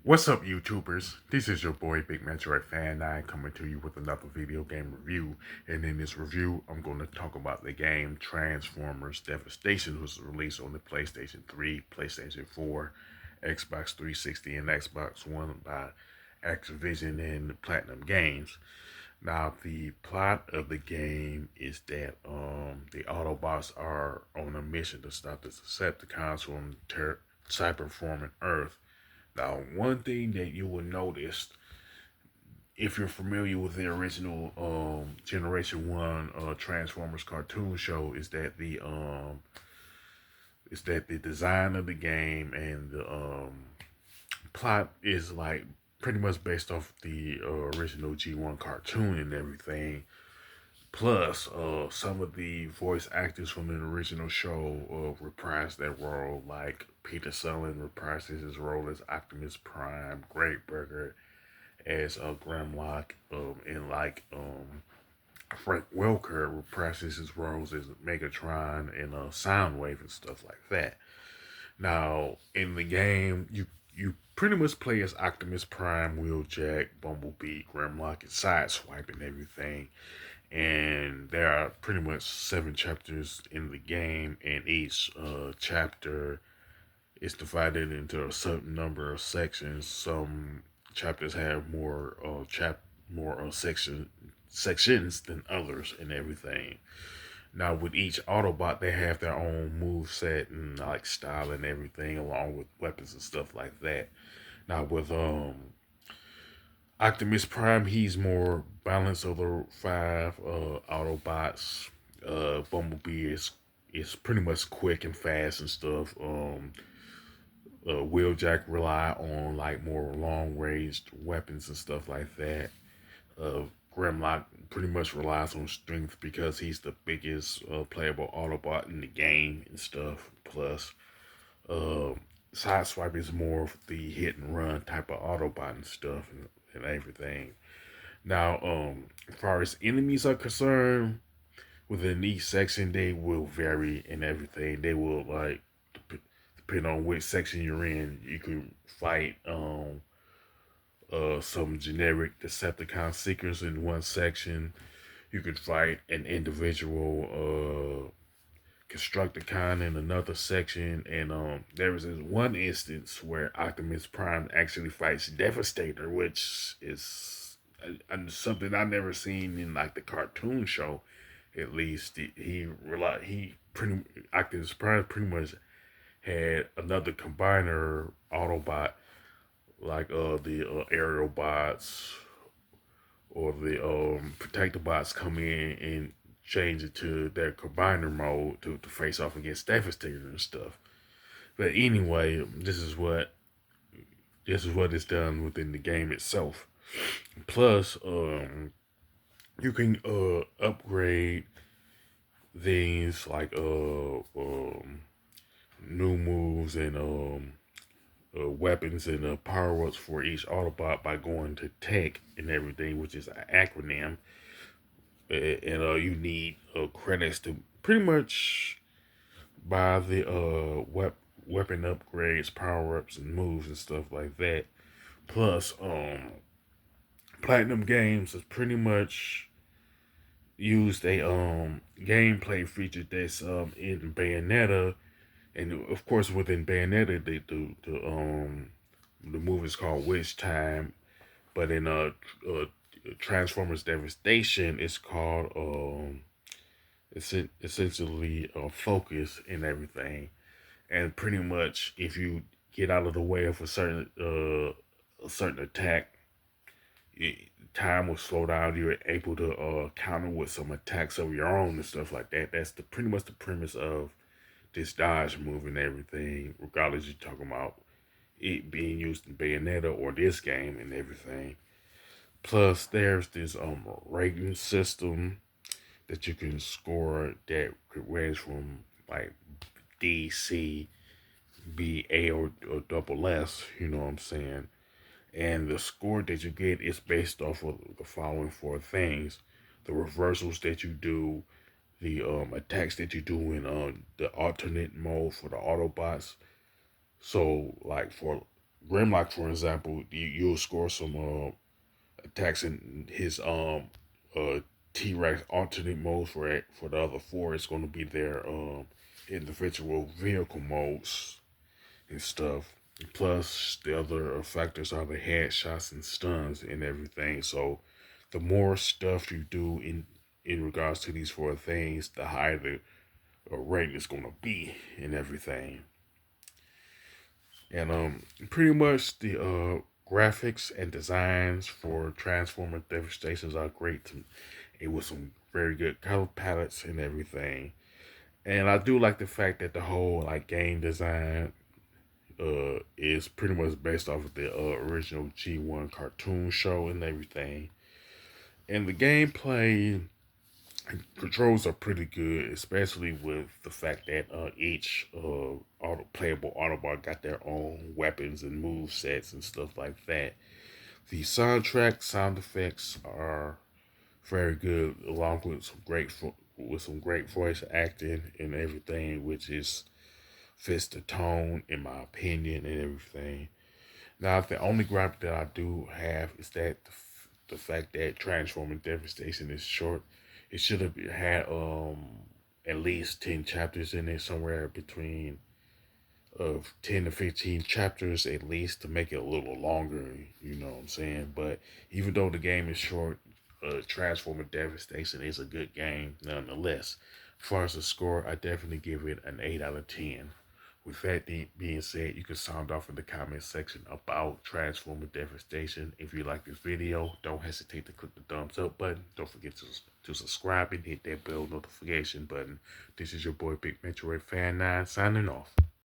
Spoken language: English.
What's up, YouTubers? This is your boy Big Metroid Fan 9 coming to you with another video game review. And in this review, I'm going to talk about the game Transformers Devastation, which was released on the PlayStation 3, PlayStation 4, Xbox 360, and Xbox One by Activision and Platinum Games. Now, the plot of the game is that the Autobots are on a mission to stop the Decepticons from cyberforming Earth. Now, one thing that you will notice if you're familiar with the original Generation One Transformers cartoon show is that the design of the game and the plot is like pretty much based off the original G1 cartoon and everything. Plus, some of the voice actors from the original show reprised that role, like Peter Sullivan reprises his role as Optimus Prime, Great Burger as Grimlock, and Frank Welker reprises his roles as Megatron and Soundwave and stuff like that. Now, in the game, you pretty much play as Optimus Prime, Wheeljack, Bumblebee, Grimlock, and Sideswipe and everything. And there are pretty much 7 chapters in the game, and each chapter is divided into a certain number of sections. Some chapters have more sections than others and everything. Now, with each Autobot, they have their own move set and like style and everything, along with weapons and stuff like that. Now, with Optimus Prime, he's more balanced of the 5 Autobots. Bumblebee is pretty much quick and fast and stuff. Wheeljack rely on like more long range weapons and stuff like that. Grimlock pretty much relies on strength because he's the biggest playable Autobot in the game and stuff. Plus, uh, Sideswipe is more of the hit and run type of Autobot and stuff and everything. Now, as far as enemies are concerned, within each section, they will vary and everything. They will like depending on which section you're in, you can fight some generic Decepticon seekers in one section. You could fight an individual Constructicon in another section, and there was this one instance where Optimus Prime actually fights Devastator, which is something I've never seen in like the cartoon show. At least Optimus Prime pretty much had another combiner Autobot like the aerial bots or the protector bots come in and change it to their combiner mode to face off against Devastator and stuff. But anyway, this is what is done within the game itself. Plus, you can upgrade things like new moves and weapons and power ups for each Autobot by going to tech and everything, which is an acronym. And you need credits to pretty much buy the weapon upgrades, power ups, and moves and stuff like that. Plus, Platinum Games has pretty much used a gameplay feature that's in Bayonetta. And of course, within Bayonetta, the movie is called Witch Time, but in Transformers Devastation, it's called essentially Focus and everything. And pretty much, if you get out of the way of a certain attack, time will slow down. You're able to counter with some attacks of your own and stuff like that. That's pretty much the premise of this dodge move and everything, regardless you're talking about it being used in Bayonetta or this game and everything. Plus, there's this rating system that you can score that could range from like D, C, B, A, or double S. You know what I'm saying? And the score that you get is based off of the following 4 things: the reversals that you do, the attacks that you do in the alternate mode for the Autobots. So, like for Grimlock, for example, you'll score some attacks in his T-Rex alternate modes. For the other four, it's going to be their individual vehicle modes and stuff. Plus, the other factors are the headshots and stuns and everything. So, the more stuff you do in regards to these four things, the higher the rating is going to be and everything. And pretty much the graphics and designs for Transformer Devastations are great. It was some very good color palettes and everything. And I do like the fact that the whole like game design is pretty much based off of the original G1 cartoon show and everything. And the gameplay controls are pretty good, especially with the fact that each playable Autobot got their own weapons and move sets and stuff like that. The soundtrack sound effects are very good, along with some great voice acting and everything, which is fits the tone in my opinion and everything. Now, the only gripe that I do have is that the fact that Transforming Devastation is short. It should have had at least 10 chapters in it, somewhere between 10 to 15 chapters at least, to make it a little longer. You know what I'm saying? But even though the game is short, Transforming Devastation is a good game nonetheless. As far as the score, I definitely give it an 8 out of 10. With that being said, you can sound off in the comment section about Transformer Devastation. If you like this video, don't hesitate to click the thumbs up button. Don't forget to subscribe and hit that bell notification button. This is your boy Big Metroid Fan 9 signing off.